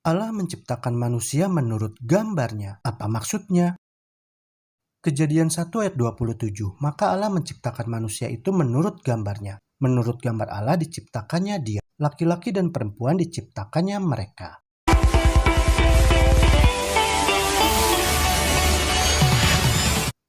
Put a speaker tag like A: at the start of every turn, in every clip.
A: Allah menciptakan manusia menurut gambarnya. Apa maksudnya? Kejadian 1 ayat 27. Maka Allah menciptakan manusia itu menurut gambarnya. Menurut gambar Allah diciptakannya dia. Laki-laki dan perempuan diciptakannya mereka.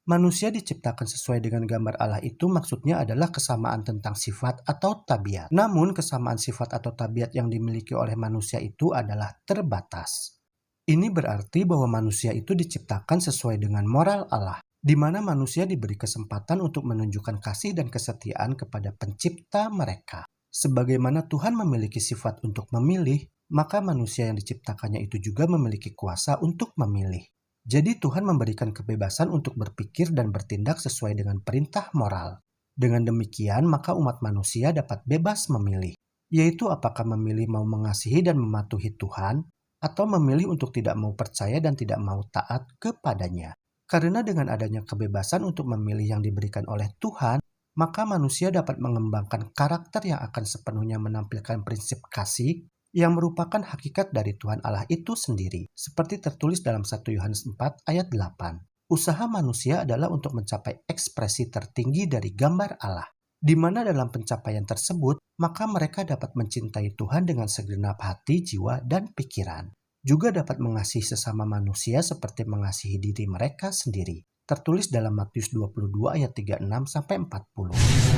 A: Manusia diciptakan sesuai dengan gambar Allah itu maksudnya adalah kesamaan tentang sifat atau tabiat. Namun kesamaan sifat atau tabiat yang dimiliki oleh manusia itu adalah terbatas. Ini berarti bahwa manusia itu diciptakan sesuai dengan moral Allah, di mana manusia diberi kesempatan untuk menunjukkan kasih dan kesetiaan kepada pencipta mereka. Sebagaimana Tuhan memiliki sifat untuk memilih, maka manusia yang diciptakannya itu juga memiliki kuasa untuk memilih. Jadi Tuhan memberikan kebebasan untuk berpikir dan bertindak sesuai dengan perintah moral. Dengan demikian, maka umat manusia dapat bebas memilih, yaitu apakah memilih mau mengasihi dan mematuhi Tuhan, atau memilih untuk tidak mau percaya dan tidak mau taat kepadanya. Karena dengan adanya kebebasan untuk memilih yang diberikan oleh Tuhan, maka manusia dapat mengembangkan karakter yang akan sepenuhnya menampilkan prinsip kasih yang merupakan hakikat dari Tuhan Allah itu sendiri, seperti tertulis dalam 1 Yohanes 4 ayat 8. Usaha manusia adalah untuk mencapai ekspresi tertinggi dari gambar Allah, di mana dalam pencapaian tersebut, maka mereka dapat mencintai Tuhan dengan segenap hati, jiwa, dan pikiran. Juga dapat mengasihi sesama manusia seperti mengasihi diri mereka sendiri. Tertulis dalam Matius 22 ayat 36-40.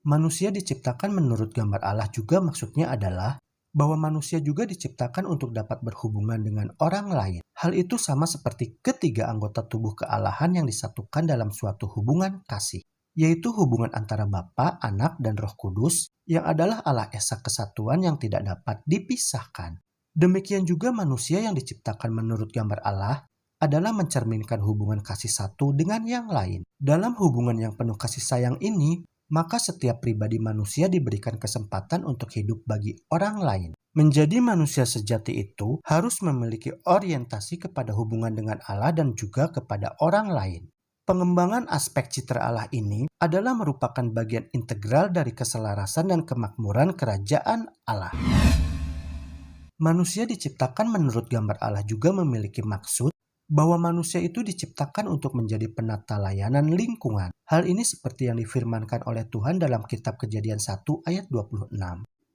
A: Manusia diciptakan menurut gambar Allah juga maksudnya adalah bahwa manusia juga diciptakan untuk dapat berhubungan dengan orang lain. Hal itu sama seperti ketiga anggota tubuh kealahan yang disatukan dalam suatu hubungan kasih, yaitu hubungan antara Bapa, Anak, dan Roh Kudus yang adalah Allah Esa Kesatuan yang tidak dapat dipisahkan. Demikian juga manusia yang diciptakan menurut gambar Allah adalah mencerminkan hubungan kasih satu dengan yang lain. Dalam hubungan yang penuh kasih sayang ini, maka setiap pribadi manusia diberikan kesempatan untuk hidup bagi orang lain. Menjadi manusia sejati itu harus memiliki orientasi kepada hubungan dengan Allah dan juga kepada orang lain. Pengembangan aspek citra Allah ini adalah merupakan bagian integral dari keselarasan dan kemakmuran kerajaan Allah. Manusia diciptakan menurut gambar Allah juga memiliki maksud bahwa manusia itu diciptakan untuk menjadi penata layanan lingkungan. Hal ini seperti yang difirmankan oleh Tuhan dalam kitab Kejadian 1 ayat 26.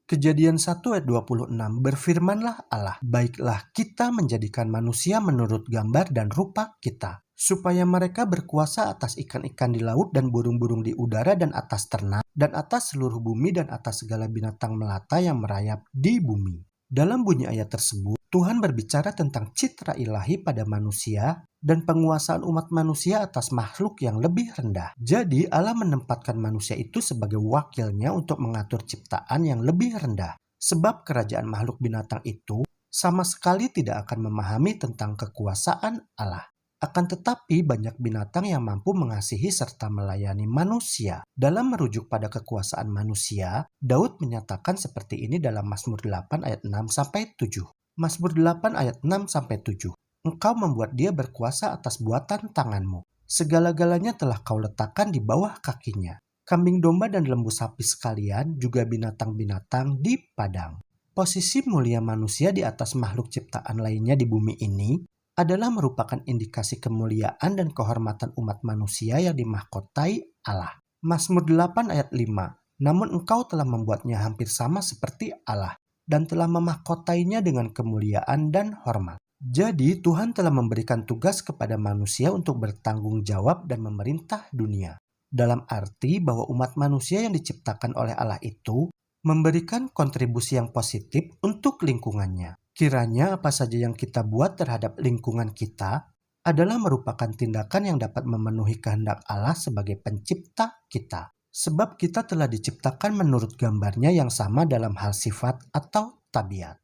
A: Kejadian 1 ayat 26 berfirmanlah Allah, baiklah kita menjadikan manusia menurut gambar dan rupa kita, supaya mereka berkuasa atas ikan-ikan di laut dan burung-burung di udara dan atas ternak, dan atas seluruh bumi dan atas segala binatang melata yang merayap di bumi. Dalam bunyi ayat tersebut, Tuhan berbicara tentang citra ilahi pada manusia dan penguasaan umat manusia atas makhluk yang lebih rendah. Jadi Allah menempatkan manusia itu sebagai wakilnya untuk mengatur ciptaan yang lebih rendah. Sebab kerajaan makhluk binatang itu sama sekali tidak akan memahami tentang kekuasaan Allah. Akan tetapi banyak binatang yang mampu mengasihi serta melayani manusia. Dalam merujuk pada kekuasaan manusia, Daud menyatakan seperti ini dalam Mazmur 8 ayat 6-7. Mazmur 8 ayat 6-7. Engkau membuat dia berkuasa atas buatan tanganmu. Segala-galanya telah kau letakkan di bawah kakinya. Kambing domba dan lembu sapi sekalian, juga binatang-binatang di padang. Posisi mulia manusia di atas makhluk ciptaan lainnya di bumi ini adalah merupakan indikasi kemuliaan dan kehormatan umat manusia yang dimahkotai Allah. Mazmur 8 ayat 5. Namun engkau telah membuatnya hampir sama seperti Allah dan telah memahkotainya dengan kemuliaan dan hormat. Jadi Tuhan telah memberikan tugas kepada manusia untuk bertanggung jawab dan memerintah dunia. Dalam arti bahwa umat manusia yang diciptakan oleh Allah itu memberikan kontribusi yang positif untuk lingkungannya. Kiranya apa saja yang kita buat terhadap lingkungan kita adalah merupakan tindakan yang dapat memenuhi kehendak Allah sebagai pencipta kita. Sebab kita telah diciptakan menurut gambarnya yang sama dalam hal sifat atau tabiat.